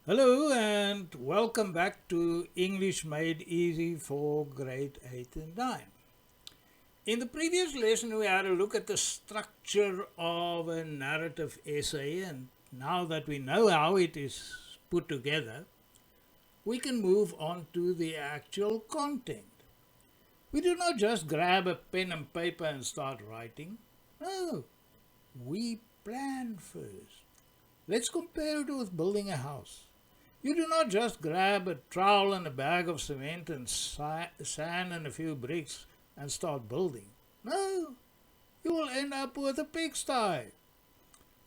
Hello and welcome back to English Made Easy for grade 8 and 9. In the previous lesson we had a look at the structure of a narrative essay, and now that we know how it is put together, we can move on to the actual content. We do not just grab a pen and paper and start writing. No, we plan first. Let's compare it with building a house. You do not just grab a trowel and a bag of cement and sand and a few bricks and start building. No, you will end up with a pigsty.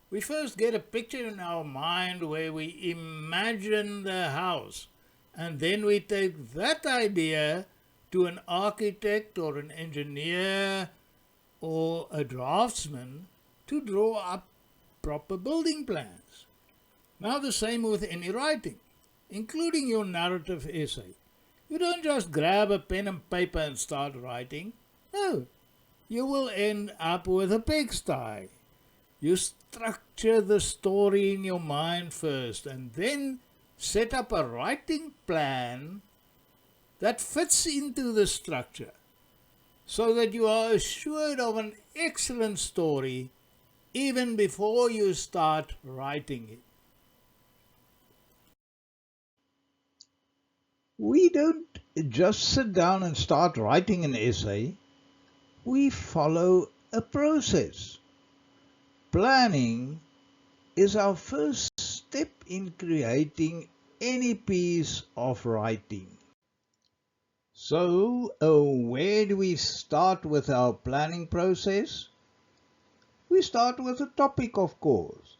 We first get a picture in our mind where we imagine the house, and then we take that idea to an architect or an engineer or a draftsman to draw up proper building plans. Now the same with any writing, including your narrative essay. You don't just grab a pen and paper and start writing. No, you will end up with a pigsty. You structure the story in your mind first and then set up a writing plan that fits into the structure so that you are assured of an excellent story even before you start writing it. We don't just sit down and start writing an essay. We follow a process. Planning is our first step in creating any piece of writing. So, where do we start with our planning process? We start with a topic, of course.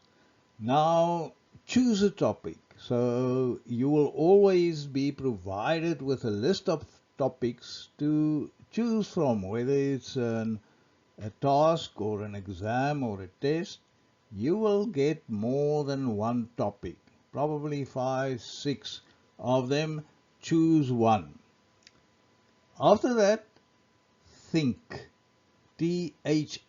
Now, choose a topic. So you will always be provided with a list of topics to choose from, whether it's a task or an exam or a test. You will get more than one topic, probably 5, 6 of them. Choose one. After that, think. Think.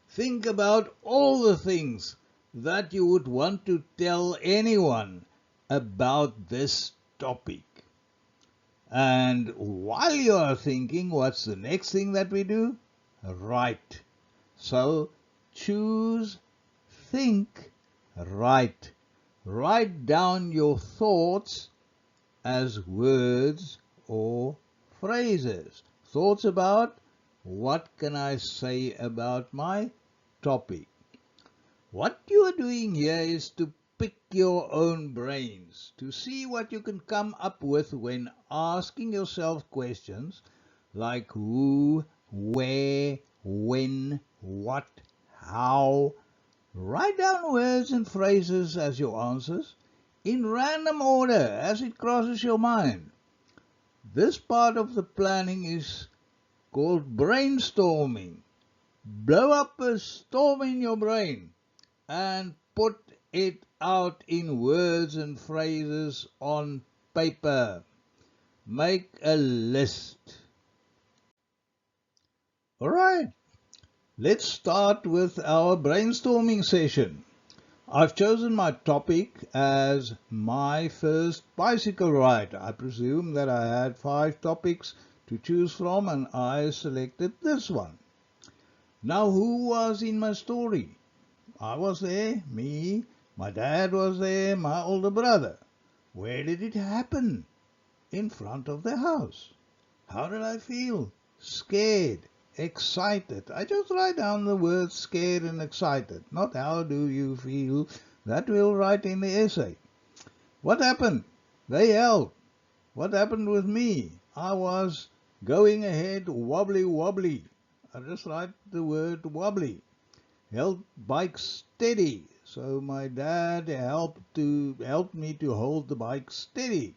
Think about all the things that you would want to tell anyone about this topic. And while you are thinking, what's the next thing that we do? Write. So choose, think, write. Write down your thoughts as words or phrases. Thoughts about what can I say about my topic. What you are doing here is to pick your own brains, to see what you can come up with when asking yourself questions like who, where, when, what, how. Write down words and phrases as your answers in random order as it crosses your mind. This part of the planning is called brainstorming. Blow up a storm in your brain and put it out in words and phrases on paper. Make a list. Alright, let's start with our brainstorming session. I've chosen my topic as my first bicycle ride. I presume that I had 5 topics to choose from and I selected this one. Now, who was in my story? I was there, me, my dad was there, my older brother. Where did it happen? In front of the house. How did I feel? Scared, excited. I just write down the words scared and excited, not how do you feel. That we'll write in the essay. What happened? They yelled. What happened with me? I was going ahead wobbly wobbly. I just write the word wobbly. Held bike steady. So my dad helped me to hold the bike steady.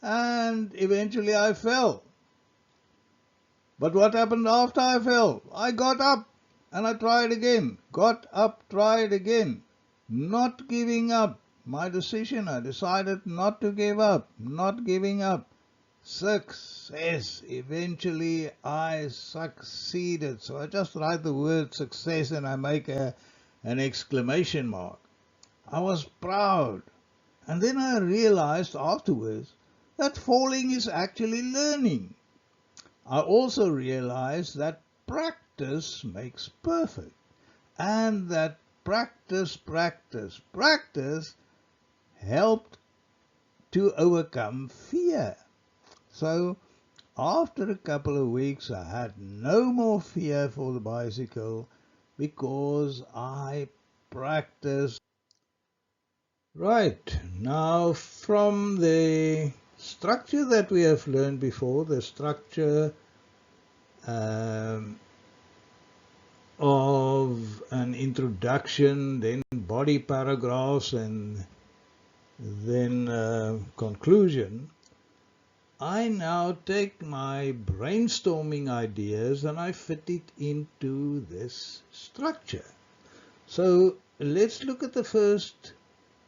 And eventually I fell. But what happened after I fell? I got up and I tried again. Got up, tried again. Not giving up. My decision, I decided not to give up. Not giving up. Success. Eventually I succeeded. So I just write the word success and I make an exclamation mark. I was proud. And then I realized afterwards that falling is actually learning. I also realized that practice makes perfect, and that practice helped to overcome fear. So after a couple of weeks, I had no more fear for the bicycle because I practiced. Right, now from the structure that we have learned before, the structure um, of an introduction, then body paragraphs, and then conclusion, I now take my brainstorming ideas and I fit it into this structure. So let's look at the first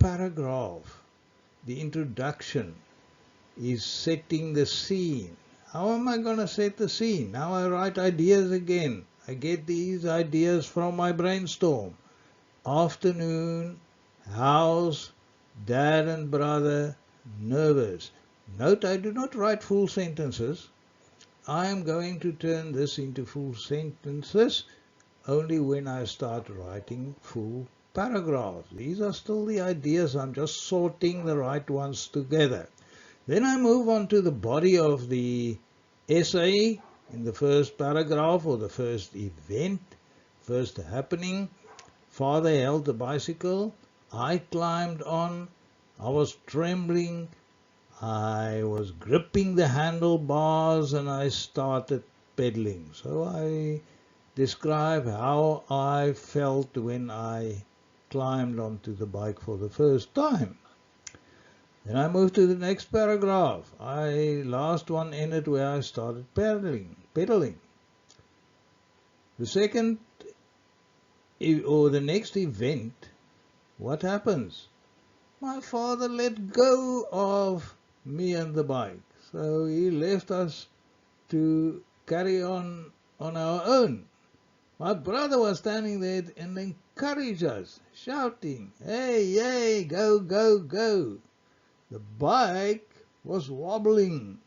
paragraph. The introduction is setting the scene. How am I going to set the scene? Now I write ideas again. I get these ideas from my brainstorm. Afternoon, house, dad and brother, nervous. Note, I do not write full sentences. I am going to turn this into full sentences only when I start writing full paragraphs. These are still the ideas. I'm just sorting the right ones together. Then I move on to the body of the essay in the first paragraph, or the first event, first happening. Father held the bicycle. I climbed on. I was trembling. I was gripping the handlebars and I started pedaling. So I describe how I felt when I climbed onto the bike for the first time. Then I move to the next paragraph. Last one ended where I started pedaling. The second or the next event, what happens? My father let go of me and the bike. So he left us to carry on our own. My brother was standing there and encouraged us, shouting, "Hey, hey, go, go, go." The bike was wobbling,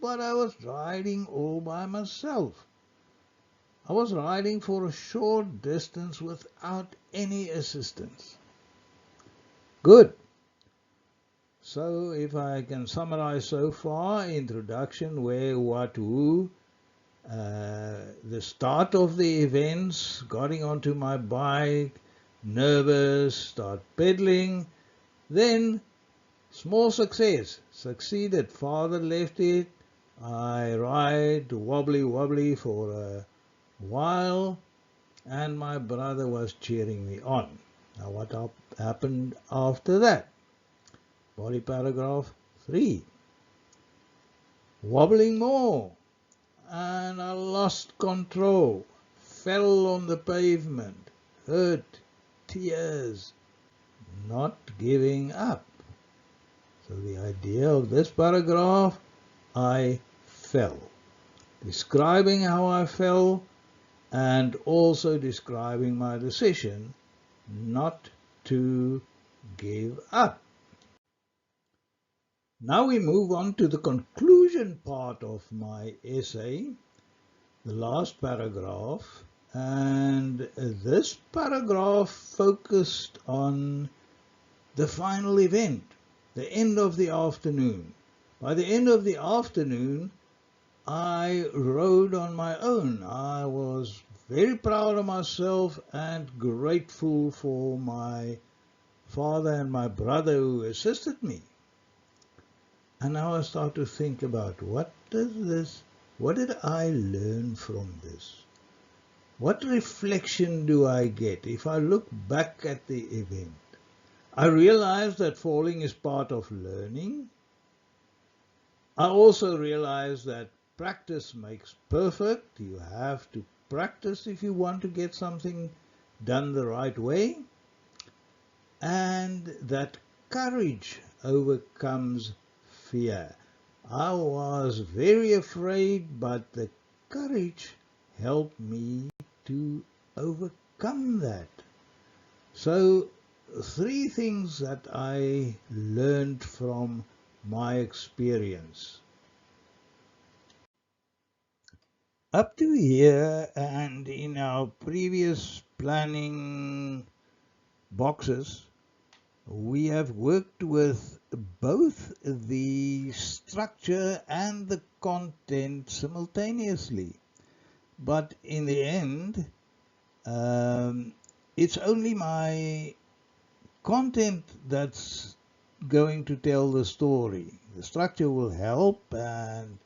but I was riding all by myself. I was riding for a short distance without any assistance. Good. So if I can summarize so far, introduction, where, what, who, the start of the events, getting onto my bike, nervous, start pedaling, then small success, succeeded, father left it, I ride wobbly wobbly for a while, and my brother was cheering me on. Now what happened after that? Body paragraph 3. Wobbling more, and I lost control, fell on the pavement, hurt, tears, not giving up. So the idea of this paragraph, I fell. Describing how I fell and also describing my decision not to give up. Now we move on to the conclusion part of my essay, the last paragraph, and this paragraph focused on the final event, the end of the afternoon. By the end of the afternoon, I rode on my own. I was very proud of myself and grateful for my father and my brother who assisted me. And now I start to think about what did I learn from this? What reflection do I get if I look back at the event? I realize that falling is part of learning. I also realize that practice makes perfect. You have to practice if you want to get something done the right way. And that courage overcomes fear. I was very afraid, but the courage helped me to overcome that. So three things that I learned from my experience. Up to here and in our previous planning boxes, we have worked with both the structure and the content simultaneously. But in the end, it's only my content that's going to tell the story. The structure will help, and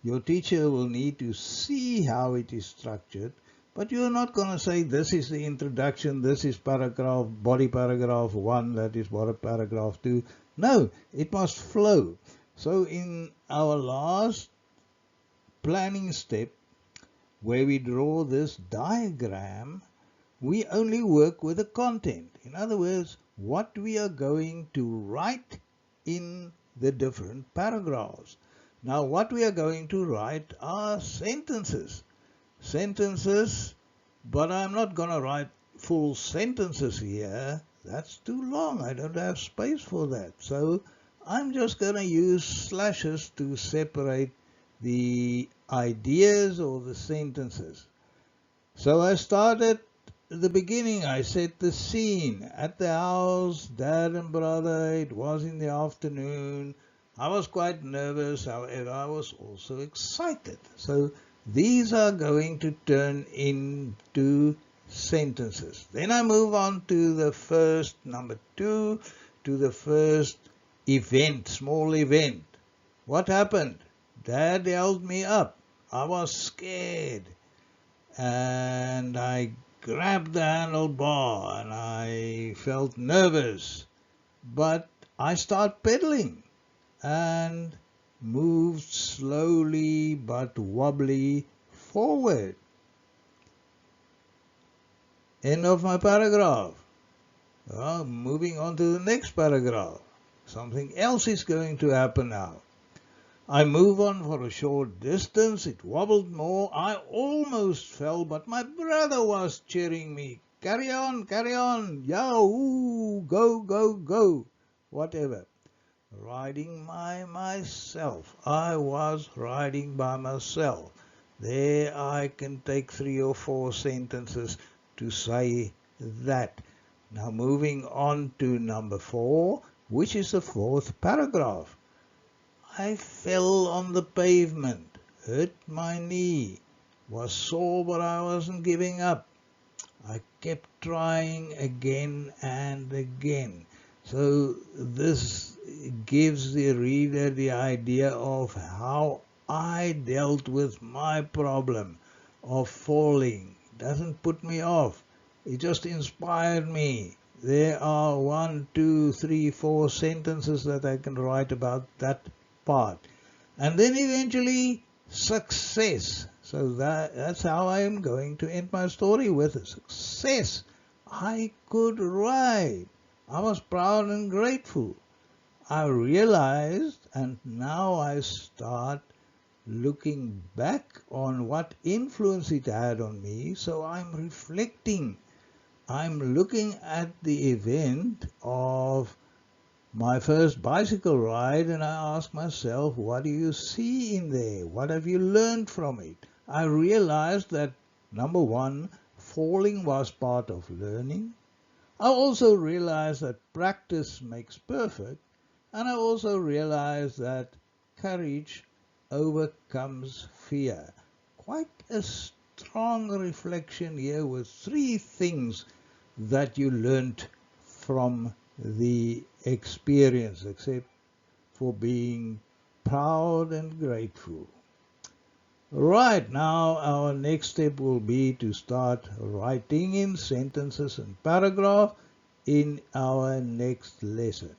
your teacher will need to see how it is structured, but you're not going to say this is the introduction, this is paragraph, body paragraph 1, that is body paragraph 2. No, it must flow. So in our last planning step, where we draw this diagram, we only work with the content. In other words, what we are going to write in the different paragraphs. Now, what we are going to write are sentences. Sentences, but I'm not going to write full sentences here. That's too long. I don't have space for that. So I'm just going to use slashes to separate the ideas or the sentences. So I started the beginning. I set the scene at the house, dad and brother. It was in the afternoon. I was quite nervous, however, I was also excited. So these are going to turn into sentences. Then I move on to the first, number 2, to the first event, small event. What happened? Dad held me up. I was scared. And I grabbed the handlebar and I felt nervous. But I started pedaling and moved slowly but wobbly forward. End of my paragraph. Moving on to the next paragraph. Something else is going to happen now. I move on for a short distance. It wobbled more. I almost fell, but my brother was cheering me. Carry on, carry on. Yahoo! Go, go, go. Whatever. Riding by myself. I was riding by myself. There I can take 3 or 4 sentences to say that. Now moving on to number 4, which is the 4th paragraph. I fell on the pavement, hurt my knee, was sore but I wasn't giving up. I kept trying again and again. So this gives the reader the idea of how I dealt with my problem of falling. It doesn't put me off. It just inspired me. There are 1, 2, 3, 4 sentences that I can write about that part. And then eventually success. So that's how I am going to end my story, with a success. I could ride. I was proud and grateful. I realized, and now I start looking back on what influence it had on me. So I'm reflecting. I'm looking at the event of my first bicycle ride, and I ask myself, what do you see in there? What have you learned from it? I realized that, number 1, falling was part of learning. I also realized that practice makes perfect, and I also realized that courage overcomes fear. Quite a strong reflection here with 3 things that you learned from the experience, except for being proud and grateful. Right, now our next step will be to start writing in sentences and paragraphs in our next lesson.